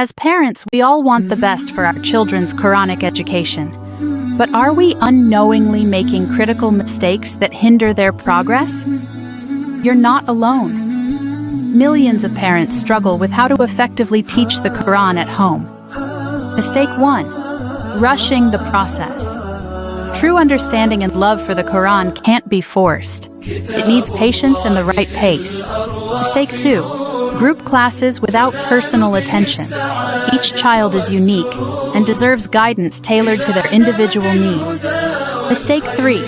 As parents, we all want the best for our children's Quranic education. But are we unknowingly making critical mistakes that hinder their progress? You're not alone. Millions of parents struggle with how to effectively teach the Quran at home. Mistake 1. Rushing the process. True understanding and love for the Quran can't be forced. It needs patience and the right pace. Mistake 2. Group classes without personal attention. Each child is unique and deserves guidance tailored to their individual needs. Mistake 3.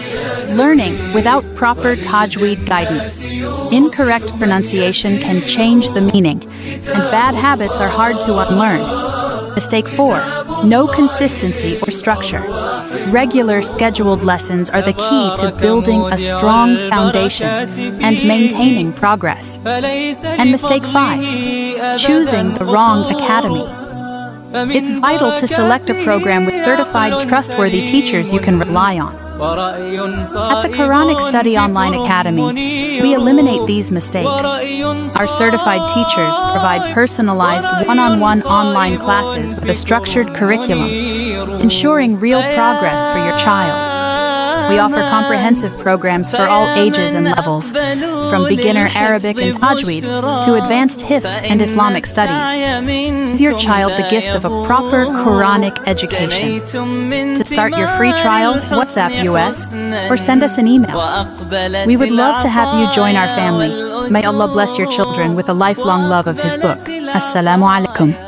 Learning without proper Tajweed guidance. Incorrect pronunciation can change the meaning, and bad habits are hard to unlearn. Mistake 4. No consistency or structure. Regular scheduled lessons are the key to building a strong foundation and maintaining progress. And mistake 5. Choosing the wrong academy. It's vital to select a program with certified, trustworthy teachers you can rely on. At the Quranic Study Online Academy, we eliminate these mistakes. Our certified teachers provide personalized one-on-one online classes with a structured curriculum, ensuring real progress for your child. We offer comprehensive programs for all ages and levels, from beginner Arabic and Tajweed to advanced Hifz and Islamic Studies. Give your child the gift of a proper Quranic education. To start your free trial, WhatsApp us or send us an email. We would love to have you join our family. May Allah bless your children with a lifelong love of His book. Assalamu alaikum.